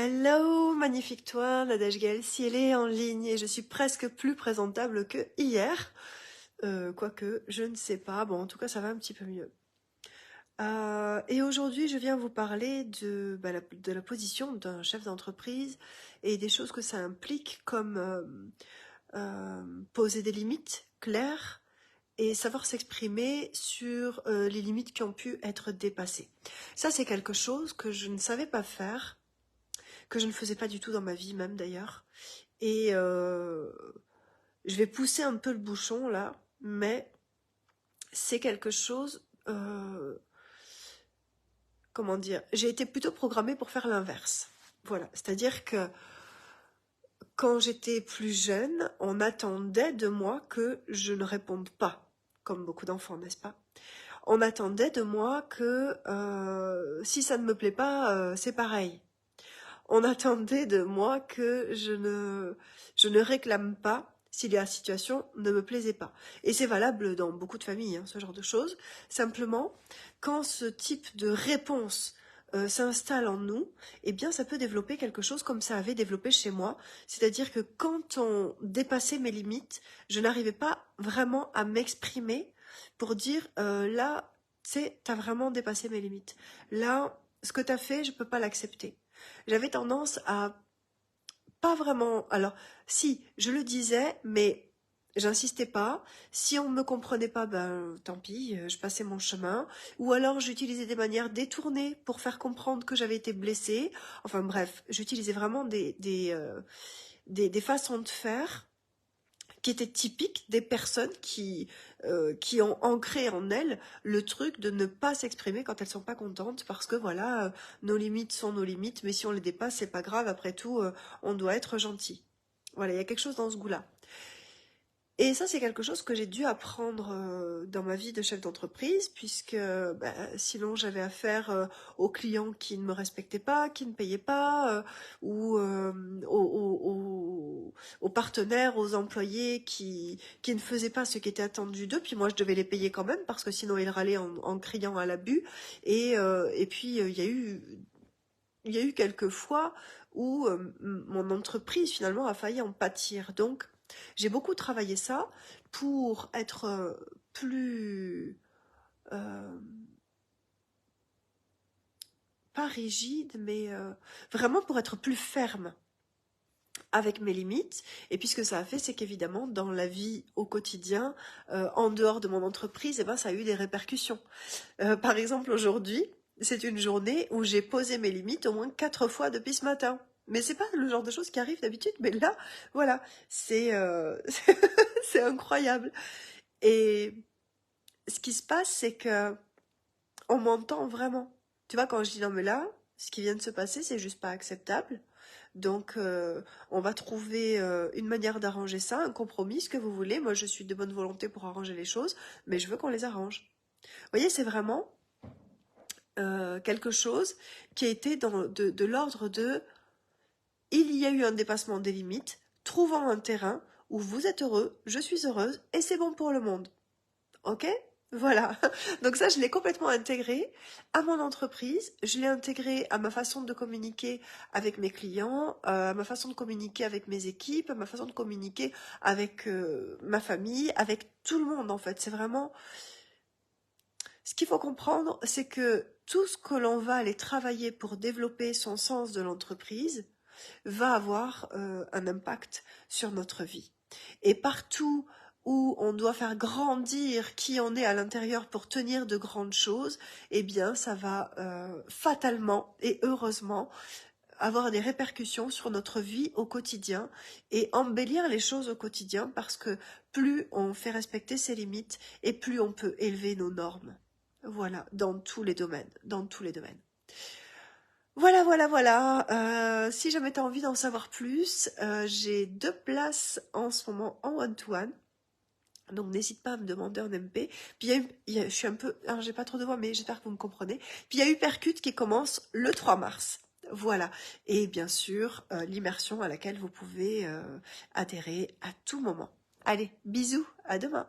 Hello, magnifique toi, Nadège Gaël, si elle est en ligne et je suis presque plus présentable que hier. Quoique, je ne sais pas. Bon, en tout cas, ça va un petit peu mieux. Et aujourd'hui, je viens vous parler de la position d'un chef d'entreprise et des choses que ça implique comme poser des limites claires et savoir s'exprimer sur les limites qui ont pu être dépassées. Ça, c'est quelque chose que je ne savais pas faire, que je ne faisais pas du tout dans ma vie même d'ailleurs. Et je vais pousser un peu le bouchon là, mais c'est quelque chose... comment dire, j'ai été plutôt programmée pour faire l'inverse. Voilà, c'est-à-dire que quand j'étais plus jeune, on attendait de moi que je ne réponde pas, comme beaucoup d'enfants, n'est-ce pas? On attendait de moi que si ça ne me plaît pas, c'est pareil. On attendait de moi que je ne réclame pas si la situation ne me plaisait pas. Et c'est valable dans beaucoup de familles, hein, ce genre de choses. Simplement, quand ce type de réponse s'installe en nous, eh bien ça peut développer quelque chose comme ça avait développé chez moi. C'est-à-dire que quand on dépassait mes limites, je n'arrivais pas vraiment à m'exprimer pour dire là, t'as vraiment dépassé mes limites. Là, ce que t'as fait, je peux pas l'accepter. J'avais tendance à pas vraiment... Alors, si, je le disais, mais j'insistais pas. Si on ne me comprenait pas, ben tant pis, je passais mon chemin. Ou alors j'utilisais des manières détournées pour faire comprendre que j'avais été blessée. Enfin bref, j'utilisais vraiment des façons de faire qui étaient typiques des personnes qui ont ancré en elles le truc de ne pas s'exprimer quand elles sont pas contentes parce que voilà, nos limites sont nos limites, mais si on les dépasse, c'est pas grave, après tout, on doit être gentil. Voilà, il y a quelque chose dans ce goût-là. Et ça, c'est quelque chose que j'ai dû apprendre dans ma vie de chef d'entreprise, puisque sinon j'avais affaire aux clients qui ne me respectaient pas, qui ne payaient pas, ou aux partenaires, aux employés qui ne faisaient pas ce qui était attendu d'eux. Puis moi, je devais les payer quand même, parce que sinon ils râlaient en criant à l'abus. Et puis, il y a eu quelques fois où mon entreprise, finalement, a failli en pâtir. Donc, j'ai beaucoup travaillé ça pour être plus... pas rigide, mais vraiment pour être plus ferme avec mes limites. Et puis ce que ça a fait, c'est qu'évidemment, dans la vie au quotidien, en dehors de mon entreprise, eh ben, ça a eu des répercussions. Par exemple, aujourd'hui, c'est une journée où j'ai posé mes limites au moins 4 fois depuis ce matin. Mais c'est pas le genre de choses qui arrivent d'habitude, mais là, voilà, c'est c'est incroyable. Et ce qui se passe, c'est que on m'entend vraiment. Tu vois, quand je dis non mais là, ce qui vient de se passer, c'est juste pas acceptable. Donc, on va trouver une manière d'arranger ça, un compromis, ce que vous voulez. Moi, je suis de bonne volonté pour arranger les choses, mais je veux qu'on les arrange. Vous voyez, c'est vraiment quelque chose qui a été de l'ordre de il y a eu un dépassement des limites, trouvant un terrain où vous êtes heureux, je suis heureuse et c'est bon pour le monde. Ok? Voilà. Donc ça, je l'ai complètement intégré à mon entreprise, je l'ai intégré à ma façon de communiquer avec mes clients, à ma façon de communiquer avec mes équipes, à ma façon de communiquer avec ma famille, avec tout le monde en fait. C'est vraiment... Ce qu'il faut comprendre, c'est que tout ce que l'on va aller travailler pour développer son sens de l'entreprise va avoir un impact sur notre vie. Et partout où on doit faire grandir qui on est à l'intérieur pour tenir de grandes choses, eh bien ça va fatalement et heureusement avoir des répercussions sur notre vie au quotidien et embellir les choses au quotidien parce que plus on fait respecter ses limites et plus on peut élever nos normes. Voilà, dans tous les domaines, dans tous les domaines. Voilà, voilà, voilà. Si jamais tu as envie d'en savoir plus, j'ai 2 places en ce moment en one-to-one. Donc n'hésite pas à me demander en MP. Puis je suis un peu... Alors j'ai pas trop de voix, mais j'espère que vous me comprenez. Puis il y a Hypercute qui commence le 3 mars. Voilà. Et bien sûr, l'immersion à laquelle vous pouvez adhérer à tout moment. Allez, bisous, à demain.